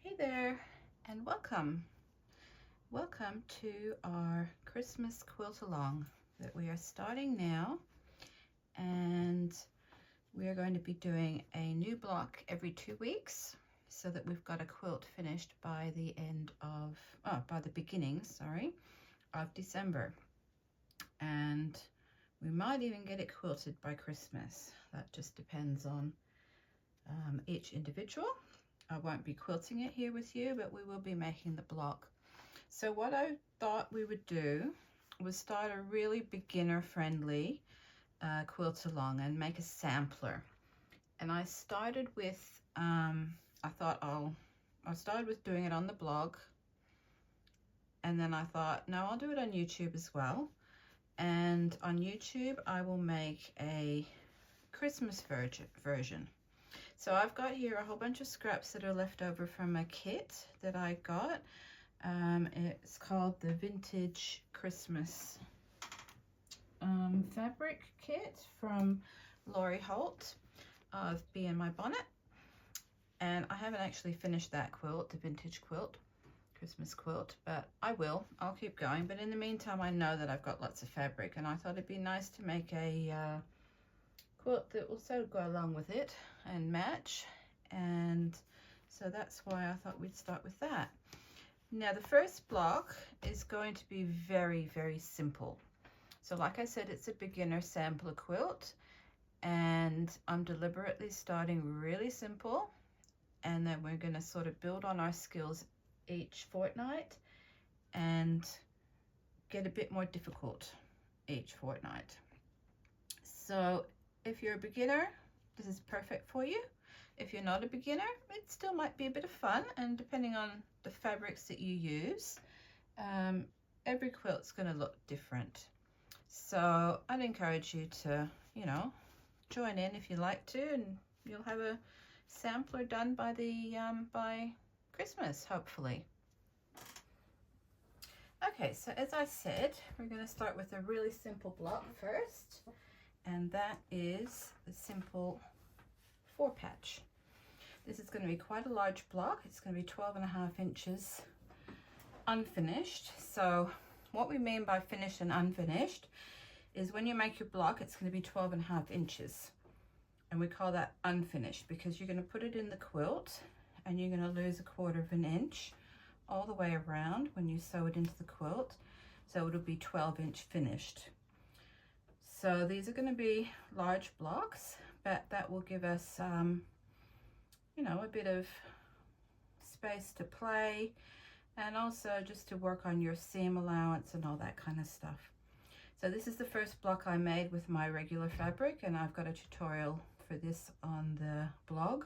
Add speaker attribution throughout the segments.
Speaker 1: Hey there, and welcome. Welcome to our Christmas quilt along that we are starting now, and we are going to be doing a new block every 2 weeks so that we've got a quilt finished by the beginning of December, and we might even get it quilted by Christmas. That just depends on each individual. I won't be quilting it here with you, but we will be making the block. So what I thought we would do was start a really beginner friendly quilt along and make a sampler. And I started with, I'll start with doing it on the blog. And then I thought, no, I'll do it on YouTube as well. And on YouTube, I will make a Christmas version. So I've got here a whole bunch of scraps that are left over from a kit that I got. It's called the Vintage Christmas Fabric Kit from Lori Holt of Bee in My Bonnet. And I haven't actually finished that quilt, the vintage quilt, Christmas quilt, but I will. I'll keep going. But in the meantime, I know that I've got lots of fabric, and I thought it'd be nice to make a quilt that will sort of go along with it and match, and so that's why I thought we'd start with that. Now the first block is going to be very, very simple. So like I said, it's a beginner sampler quilt, and I'm deliberately starting really simple, and then we're going to sort of build on our skills each fortnight and get a bit more difficult each fortnight. So if you're a beginner, this is perfect for you. If you're not a beginner, it still might be a bit of fun, and depending on the fabrics that you use, every quilt's going to look different. So I'd encourage you to, join in if you like to, and you'll have a sampler done by by Christmas, hopefully. Okay, so as I said, we're going to start with a really simple block first. And that is the simple 4-patch. This is going to be quite a large block. It's going to be 12.5 inches unfinished. So what we mean by finished and unfinished is when you make your block, it's going to be 12.5 inches. And we call that unfinished because you're going to put it in the quilt and you're going to lose 1/4 inch all the way around when you sew it into the quilt. So it'll be 12-inch finished. So these are going to be large blocks, but that will give us, a bit of space to play, and also just to work on your seam allowance and all that kind of stuff. So this is the first block I made with my regular fabric, and I've got a tutorial for this on the blog.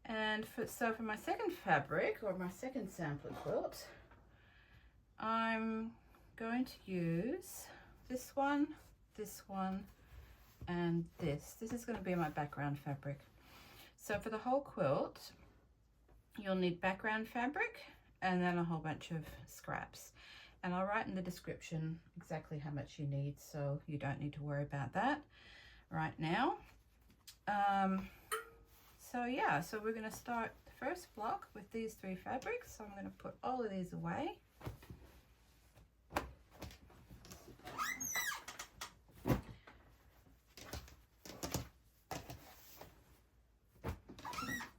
Speaker 1: And so for my second fabric, or my second sampler quilt, I'm going to use this one, and this. This is going to be my background fabric. So for the whole quilt, you'll need background fabric and then a whole bunch of scraps. And I'll write in the description exactly how much you need, so you don't need to worry about that right now. So we're going to start the first block with these 3 fabrics. So I'm going to put all of these away.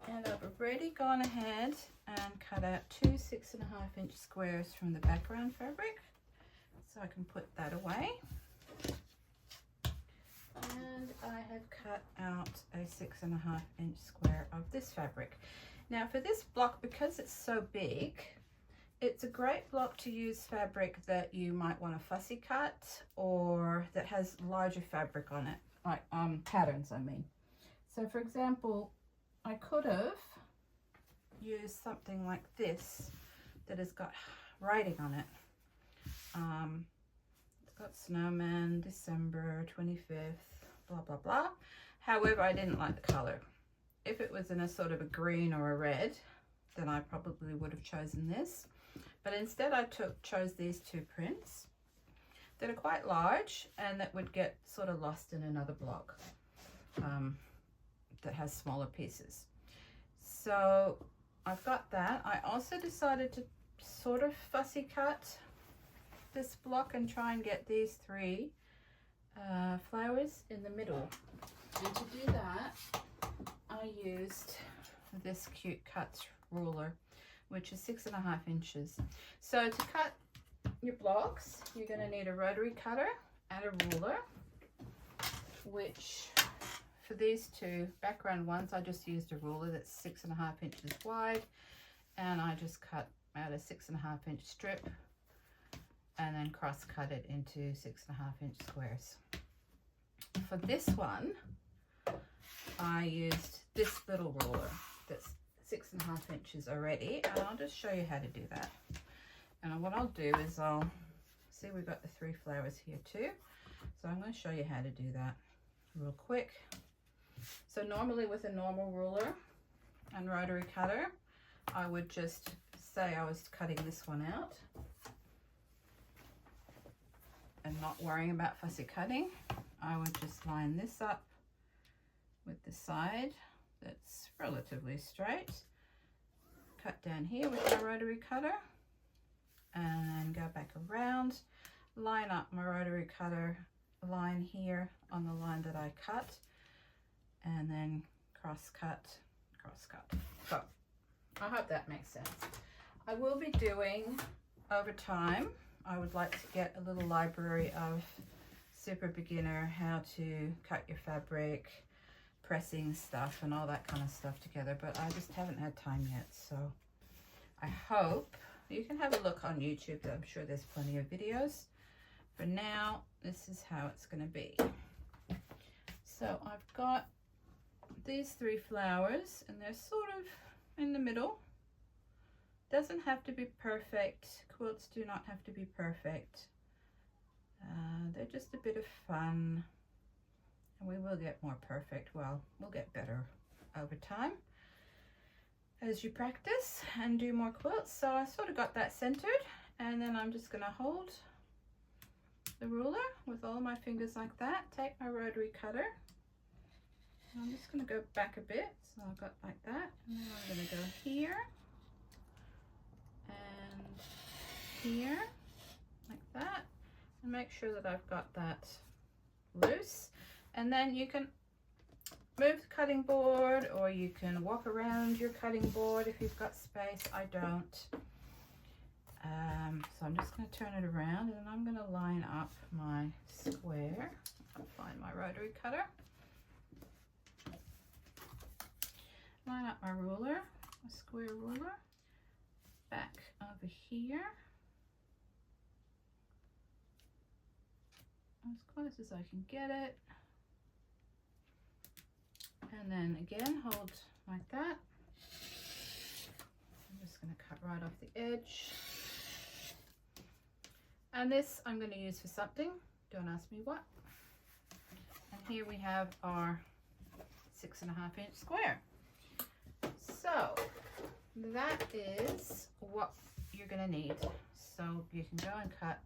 Speaker 1: And I've already gone ahead and cut out 2 6.5-inch squares from the background fabric, so I can put that away. And I have cut out a 6.5-inch square of this fabric. Now for this block, because it's so big, it's a great block to use fabric that you might want to fussy cut, or that has larger fabric on it, like patterns I mean. So for example, I could have used something like this that has got writing on it. It's got snowman, December 25th, blah, blah, blah. However, I didn't like the color. If it was in a sort of a green or a red, then I probably would have chosen this. But instead I chose these 2 prints that are quite large and that would get sort of lost in another block that has smaller pieces. So I've got that. I also decided to sort of fussy cut this block and try and get these 3 flowers in the middle. And to do that, I used this cute cut ruler, which is 6.5 inches. So to cut your blocks, you're going to need a rotary cutter and a ruler, which for these 2 background ones, I just used a ruler that's 6.5 inches wide, and I just cut out a 6.5 inch strip and then cross cut it into 6.5 inch squares. For this one, I used this little ruler that's 6.5 inches already, and I'll just show you how to do that. And what I'll do is I'll see we've got the 3 flowers here too, so I'm going to show you how to do that real quick. So normally with a normal ruler and rotary cutter, I would just say I was cutting this one out and not worrying about fussy cutting. I would just line this up with the side that's relatively straight, cut down here with my rotary cutter, and go back around, line up my rotary cutter line here on the line that I cut, and then cross cut, cross cut. So I hope that makes sense. I will be doing over time, I would like to get a little library of super beginner how to cut your fabric, pressing stuff and all that kind of stuff together, but I just haven't had time yet. So I hope you can have a look on YouTube. I'm sure there's plenty of videos. For now, this is how it's going to be. So I've got these 3 flowers and they're sort of in the middle. Doesn't have to be perfect. Quilts do not have to be perfect. They're just a bit of fun, and we will get more perfect. Well, we'll get better over time as you practice and do more quilts. So I sort of got that centered, and then I'm just going to hold the ruler with all my fingers like that, take my rotary cutter, and I'm just going to go back a bit. So I've got like that, and then I'm going to go here and here like that, and make sure that I've got that loose. And then you can move the cutting board, or you can walk around your cutting board if you've got space. I don't. So I'm just going to turn it around, and then I'm going to line up my square. I'll find my rotary cutter. Line up my ruler, my square ruler, back over here, as close as I can get it, and then again hold like that. I'm just going to cut right off the edge, and this I'm going to use for something, don't ask me what. And here we have our 6.5 inch square. So that is what you're going to need. So you can go and cut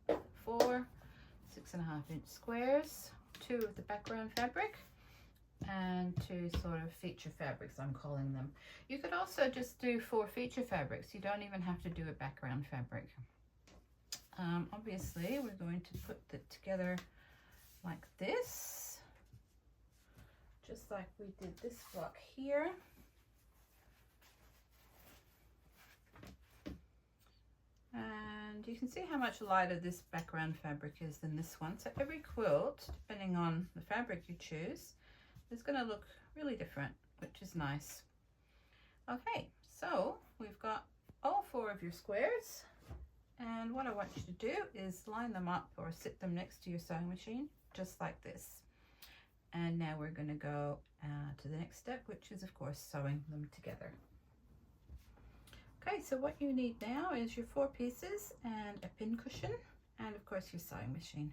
Speaker 1: 4 6.5 inch squares, 2 of the background fabric and 2 sort of feature fabrics, I'm calling them. You could also just do 4 feature fabrics. You don't even have to do a background fabric. Obviously we're going to put it together like this, just like we did this block here. And you can see how much lighter this background fabric is than this one. So every quilt, depending on the fabric you choose, is going to look really different, which is nice. Okay, so we've got all 4 of your squares, and what I want you to do is line them up or sit them next to your sewing machine, just like this. And now we're going to go to the next step, which is of course sewing them together. Okay, so what you need now is your 4 pieces and a pin cushion, and of course your sewing machine.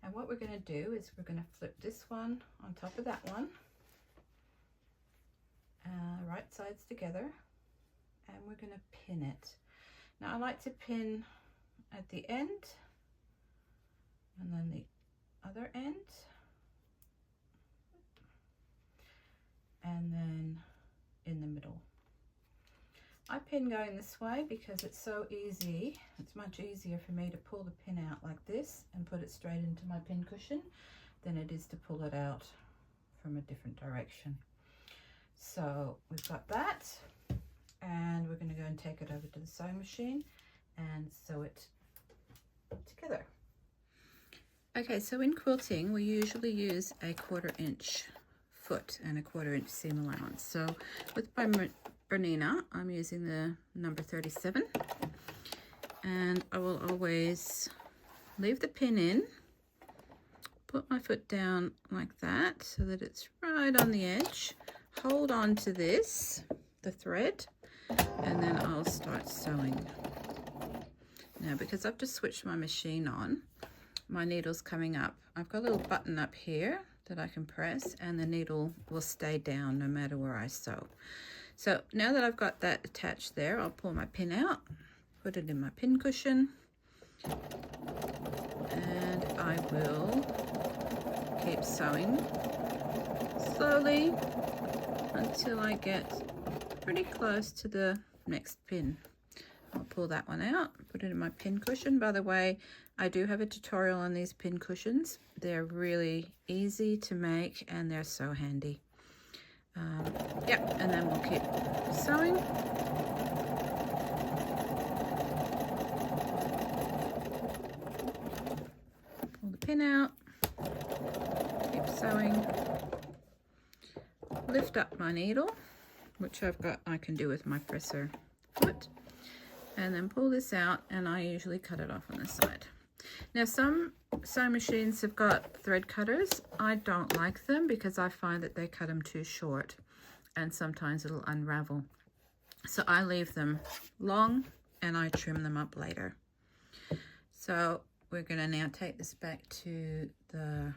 Speaker 1: And what we're going to do is we're going to flip this one on top of that one, right sides together, and we're going to pin it. Now I like to pin at the end and then the other end, and then in the middle. I pin going this way because it's so easy. It's much easier for me to pull the pin out like this and put it straight into my pin cushion than it is to pull it out from a different direction. So we've got that, and we're going to go and take it over to the sewing machine and sew it together. Okay, so in quilting we usually use a 1/4 inch foot and a 1/4 inch seam allowance. So with my Bernina, I'm using the number 37, and I will always leave the pin in, put my foot down like that so that it's right on the edge, hold on to this, the thread, and then I'll start sewing. Now, because I've just switched my machine on, my needle's coming up. I've got a little button up here that I can press, and the needle will stay down no matter where I sew. So now that I've got that attached there, I'll pull my pin out, put it in my pin cushion, and I will keep sewing slowly until I get pretty close to the next pin. I'll pull that one out, put it in my pin cushion. By the way, I do have a tutorial on these pin cushions. They're really easy to make and they're so handy. And then we'll keep sewing. Pull the pin out, keep sewing, lift up my needle, which I can do with my presser foot, and then pull this out, and I usually cut it off on the side. Now, some sewing machines have got thread cutters. I don't like them because I find that they cut them too short and sometimes it'll unravel. So I leave them long and I trim them up later. So we're going to now take this back to the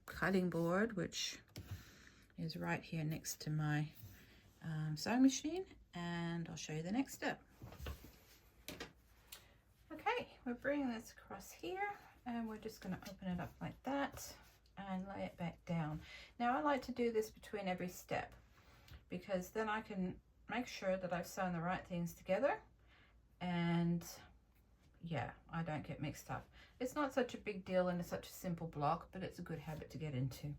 Speaker 1: cutting board, which is right here next to my sewing machine, and I'll show you the next step. Okay, we're bringing this across here, and we're just going to open it up like that and lay it back down. Now, I like to do this between every step because then I can make sure that I've sewn the right things together, and yeah, I don't get mixed up. It's not such a big deal and it's such a simple block, but it's a good habit to get into.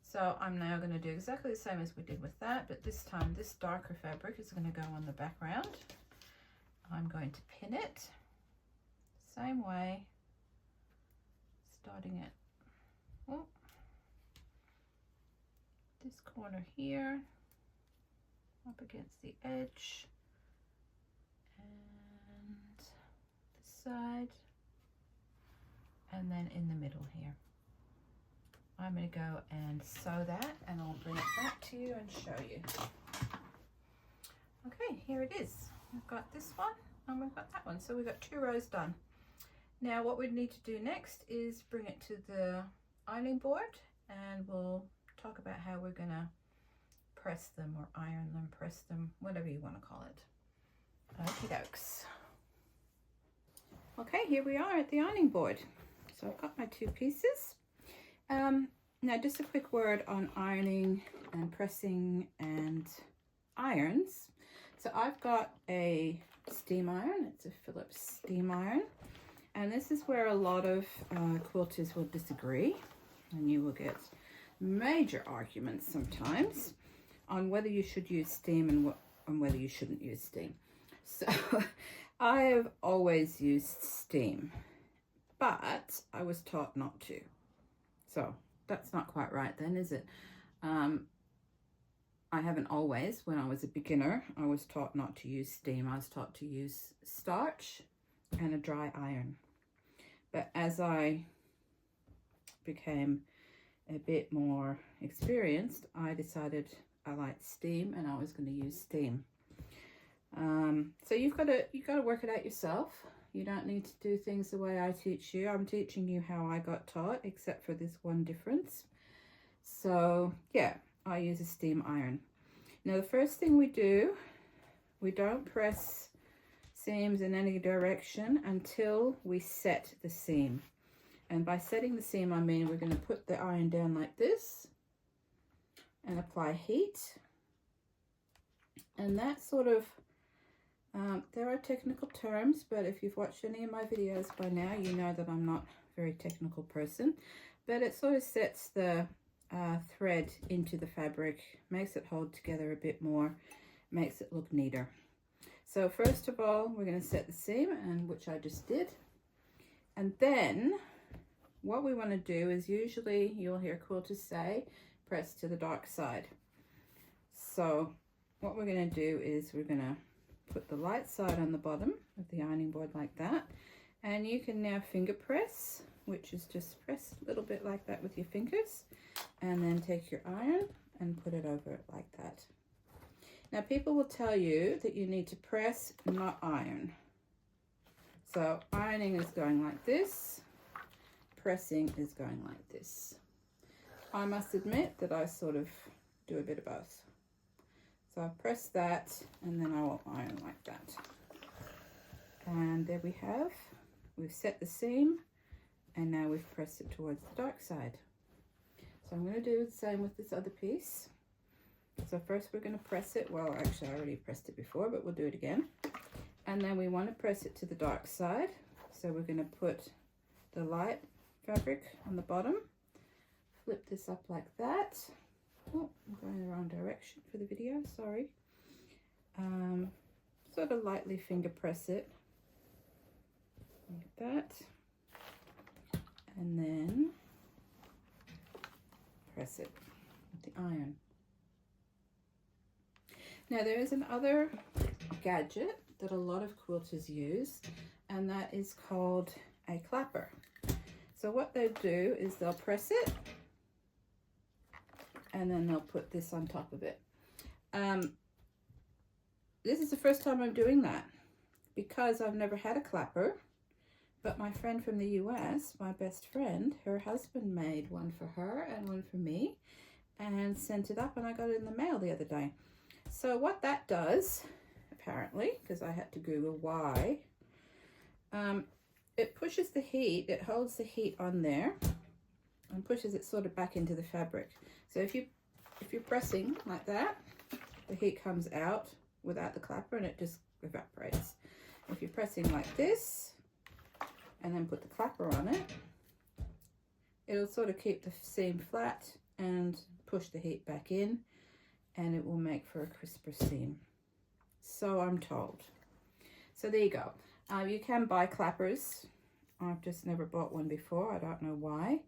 Speaker 1: So I'm now going to do exactly the same as we did with that, but this time this darker fabric is going to go on the background. I'm going to pin it same way, starting at this corner here, up against the edge, and this side, and then in the middle here. I'm going to go and sew that, and I'll bring it back to you and show you. Okay, here it is. We've got this one and we've got that one. So we've got 2 rows done. Now what we need to do next is bring it to the ironing board, and we'll talk about how we're going to press them or iron them, press them, whatever you want to call it. Okie dokes. Okay, here we are at the ironing board. So I've got my 2 pieces. Now just a quick word on ironing and pressing and irons. So I've got a steam iron. It's a Phillips steam iron, and this is where a lot of quilters will disagree, and you will get major arguments sometimes on whether you should use steam and whether you shouldn't use steam. So I have always used steam, but I was taught not to. So that's not quite right then, is it? I haven't always. When I was a beginner, I was taught not to use steam. I was taught to use starch and a dry iron. But as I became a bit more experienced, I decided I liked steam and I was going to use steam. So you've got to work it out yourself. You don't need to do things the way I teach you. I'm teaching you how I got taught, except for this one difference. So yeah, I use a steam iron. Now the first thing we do, we don't press seams in any direction until we set the seam. And by setting the seam, I mean we're going to put the iron down like this and apply heat. And that sort of There are technical terms, but if you've watched any of my videos by now, you know that I'm not a very technical person. But it sort of sets the thread into the fabric, makes it hold together a bit more, makes it look neater. So first of all, we're going to set the seam, and which I just did. And then what we want to do is, usually you'll hear quilters say, press to the dark side. So what we're going to do is we're going to put the light side on the bottom of the ironing board like that, and you can now finger press, which is just press a little bit like that with your fingers, and then take your iron and put it over it like that. Now people will tell you that you need to press, not iron. So ironing is going like this, pressing is going like this. I must admit that I sort of do a bit of both. So I press that, and then I will iron like that. And there we have, we've set the seam, and now we've pressed it towards the dark side. So I'm going to do the same with this other piece. So first we're going to press it, well actually I already pressed it before, but we'll do it again. And then we want to press it to the dark side. So we're going to put the light fabric on the bottom, flip this up like that. Oh, I'm going the wrong direction for the video, sorry. Sort of lightly finger press it like that, and then press it with the iron. Now there is another gadget that a lot of quilters use, and that is called a clapper. So what they'll do is they'll press it, and then they'll put this on top of it. This is the first time I'm doing that because I've never had a clapper, but my friend from the US, my best friend, her husband made one for her and one for me and sent it up, and I got it in the mail the other day. So what that does, apparently, because I had to Google why, it pushes the heat, it holds the heat on there and pushes it sort of back into the fabric. So if you're pressing like that, the heat comes out without the clapper and it just evaporates. If you're pressing like this and then put the clapper on it, it'll sort of keep the seam flat and push the heat back in, and it will make for a crisper seam. So I'm told. So there you go. You can buy clappers. I've just never bought one before. I don't know why.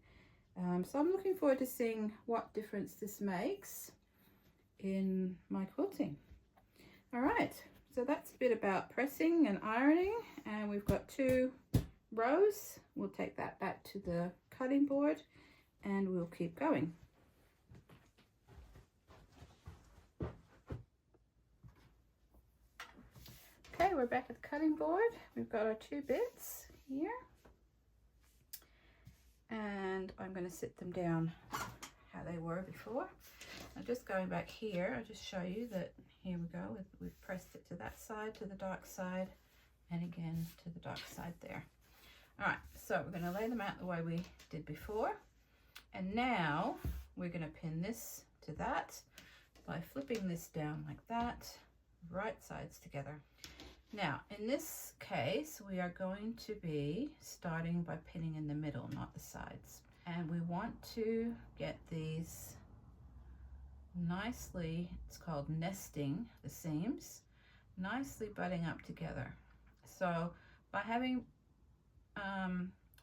Speaker 1: So I'm looking forward to seeing what difference this makes in my quilting. All right, so that's a bit about pressing and ironing, and we've got 2 rows. We'll take that back to the cutting board and we'll keep going. Okay, we're back at the cutting board. We've got our 2 bits here, and I'm going to sit them down how they were before. Now just going back here, I'll just show you that here we go. We've pressed it to that side, to the dark side, and again to the dark side there. All right, so we're going to lay them out the way we did before, and now we're going to pin this to that by flipping this down like that, right sides together. Now in this case we are going to be starting by pinning in the middle, not the sides, and we want to get these nicely, it's called nesting the seams, nicely butting up together. So by having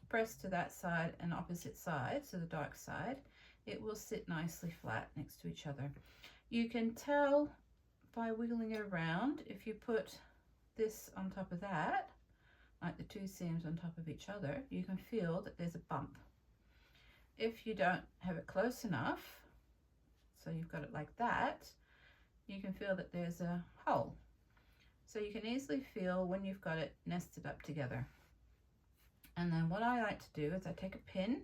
Speaker 1: pressed to that side and opposite sides, to the dark side, it will sit nicely flat next to each other. You can tell by wiggling it around. If you put this on top of that, like the 2 seams on top of each other, you can feel that there's a bump. If you don't have it close enough, so you've got it like that, you can feel that there's a hole. So you can easily feel when you've got it nested up together. And then what I like to do is I take a pin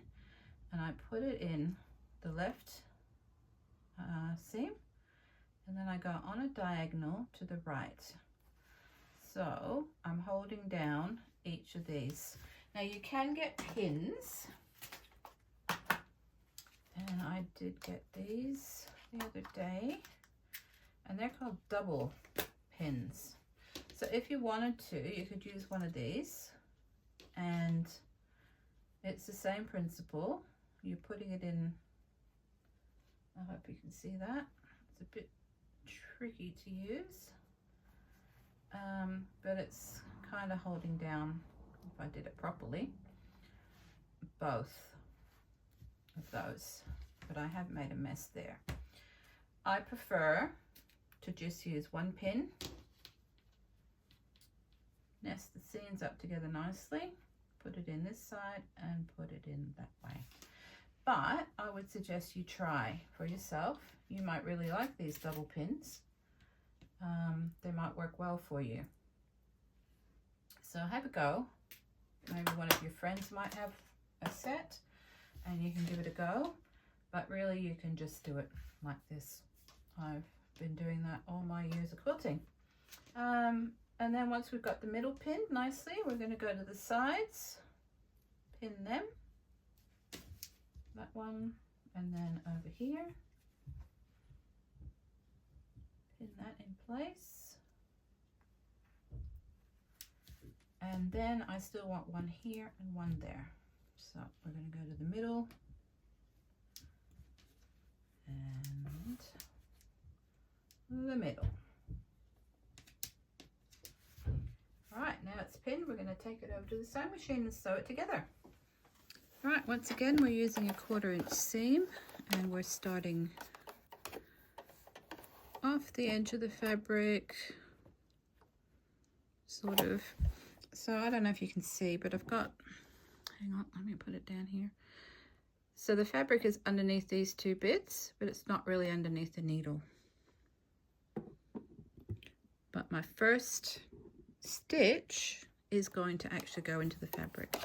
Speaker 1: and I put it in the left seam, and then I go on a diagonal to the right. So I'm holding down each of these. Now you can get pins, and I did get these the other day, and they're called double pins. So if you wanted to, you could use one of these, and it's the same principle. You're putting it in, I hope you can see that. It's a bit tricky to use, but it's kind of holding down, if I did it properly, both of those, but I have made a mess there. I prefer to just use one pin, nest the seams up together nicely, put it in this side and put it in that way. But I would suggest you try for yourself. You might really like these double pins. They might work well for you. So have a go. Maybe one of your friends might have a set and you can give it a go. But really you can just do it like this. I've been doing that all my years of quilting. And then once we've got the middle pinned nicely, we're going to go to the sides, pin them, that one, and then over here, pin that in place. And then I still want one here and one there. So we're going to go to the middle and the middle. All right, now it's pinned. We're going to take it over to the sewing machine and sew it together. All right, once again, we're using a 1/4 inch seam and we're starting off the edge of the fabric, sort of. So I don't know if you can see, but I've got, hang on, let me put it down here. So the fabric is underneath these two bits, but it's not really underneath the needle. But my first stitch is going to actually go into the fabric.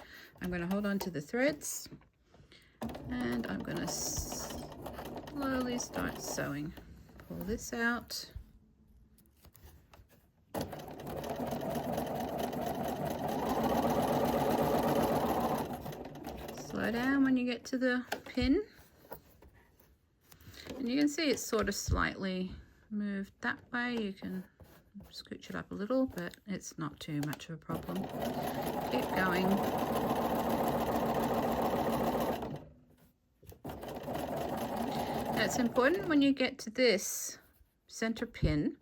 Speaker 1: I'm going to hold on to the threads and I'm going to slowly start sewing. Pull this out. Slow down when you get to the pin. And you can see it's sort of slightly moved that way. You can scooch it up a little, but it's not too much of a problem. Keep going. Now it's important when you get to this center pin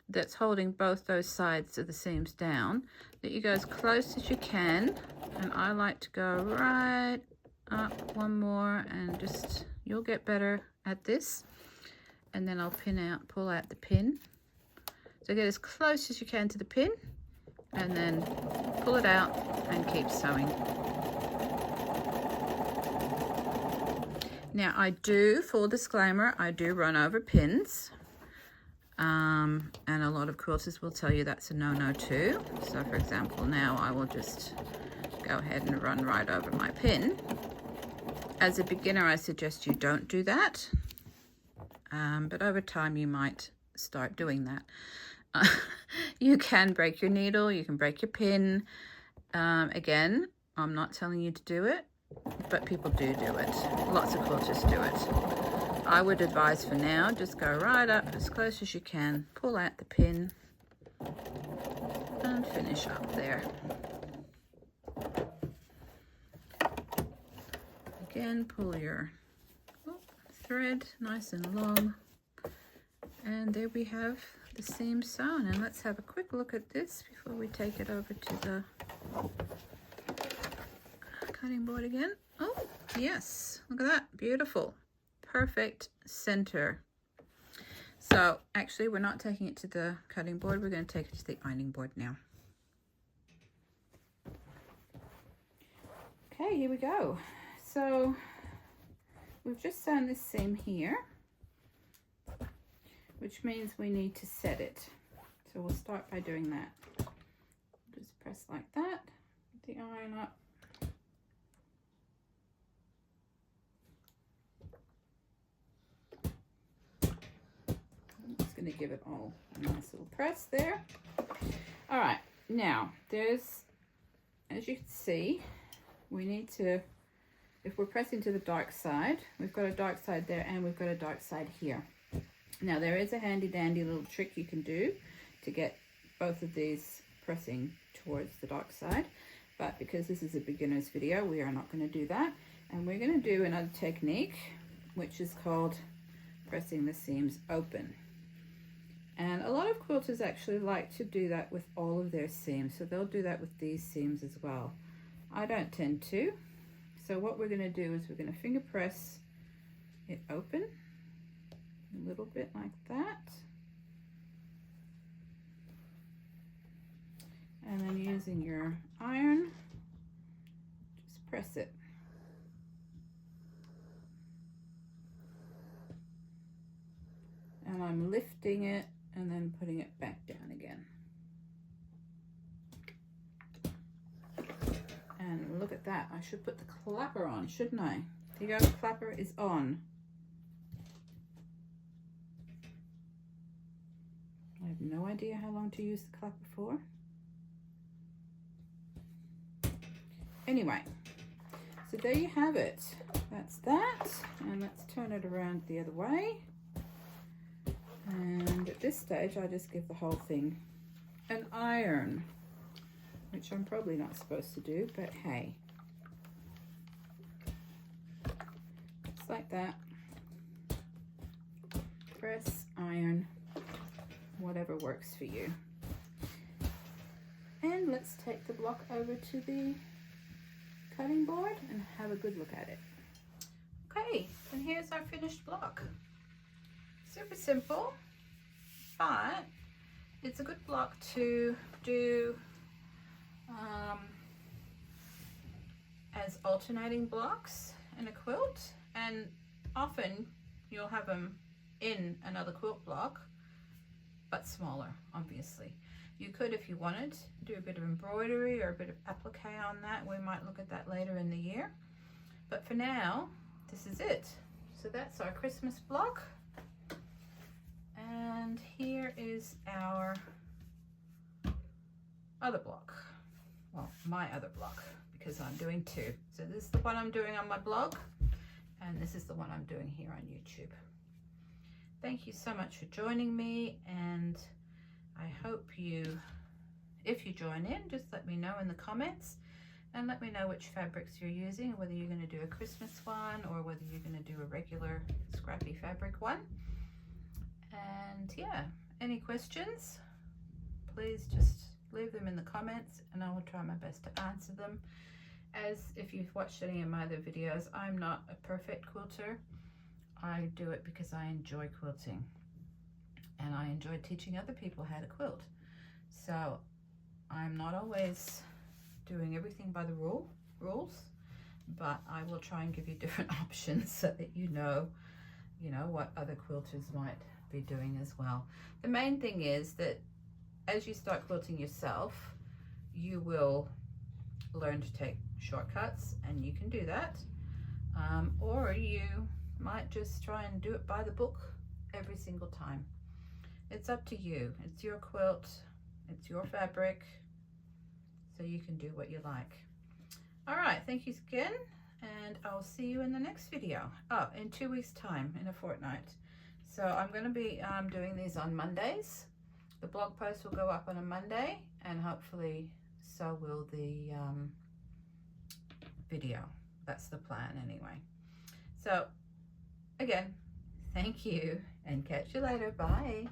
Speaker 1: that's holding both those sides of the seams down that you go as close as you can, and I like to go right up one more, and just, you'll get better at this, and then I'll pull out the pin. So get as close as you can to the pin and then pull it out and keep sewing. Now I do, full disclaimer, I do run over pins. And a lot of quilters will tell you that's a no-no too. So for example, now I will just go ahead and run right over my pin. As a beginner, I suggest you don't do that. But over time you might start doing that. You can break your needle, you can break your pin. Again, I'm not telling you to do it, but people do it. Lots of quilters do it. I would advise for now, just go right up as close as you can, pull out the pin and finish up there. Again, pull your thread nice and long, and there we have the seam sewn. And let's have a quick look at this before we take it over to the cutting board again. Oh yes, look at that, beautiful, perfect center. So actually we're not taking it to the cutting board, we're going to take it to the ironing board now. Okay, here we go. So we've just sewn this seam here, which means we need to set it. So we'll start by doing that. Just press like that, put the iron up. I'm just going to give it all a nice little press there. All right, now there's, as you can see, we need to, if we're pressing to the dark side, we've got a dark side there and we've got a dark side here. Now there is a handy dandy little trick you can do to get both of these pressing towards the dark side, but because this is a beginner's video, we are not going to do that. And we're going to do another technique, which is called pressing the seams open. And a lot of quilters actually like to do that with all of their seams, so they'll do that with these seams as well. I don't tend to. So what we're going to do is we're going to finger press it open a little bit like that, and then using your iron, just press it. And I'm lifting it and then putting it back down again. And look at that, I should put the clapper on, shouldn't I? There you go, the clapper is on. I have no idea how long to use the clapper for. Anyway, so there you have it. That's that, and let's turn it around the other way. And at this stage, I just give the whole thing an iron, which I'm probably not supposed to do, but hey. Just like that. Press, iron, whatever works for you. And let's take the block over to the cutting board and have a good look at it. Okay, and here's our finished block. Super simple, but it's a good block to do as alternating blocks in a quilt, and often you'll have them in another quilt block, but smaller, obviously. You could, if you wanted, do a bit of embroidery or a bit of applique on that. We might look at that later in the year, but for now, this is it. So that's our Christmas block. And here is our other block. Well, my other block, because I'm doing two. So this is the one I'm doing on my blog, and this is the one I'm doing here on YouTube. Thank you so much for joining me, and I hope you, if you join in, just let me know in the comments, and let me know which fabrics you're using, whether you're going to do a Christmas one or whether you're going to do a regular scrappy fabric one. And yeah, any questions, please just leave them in the comments and I will try my best to answer them. As if you've watched any of my other videos, I'm not a perfect quilter. I do it because I enjoy quilting and I enjoy teaching other people how to quilt. So I'm not always doing everything by the rules, but I will try and give you different options so that you know what other quilters might be doing as well. The main thing is that as you start quilting yourself, you will learn to take shortcuts, and you can do that, or you might just try and do it by the book every single time. It's up to you. It's your quilt, it's your fabric, so you can do what you like. All right, thank you again, and I'll see you in the next video. Oh, in 2 weeks time, in a fortnight. So I'm going to be doing these on Mondays. The blog post will go up on a Monday, and hopefully so will the video. That's the plan anyway. So again, thank you and catch you later. Bye.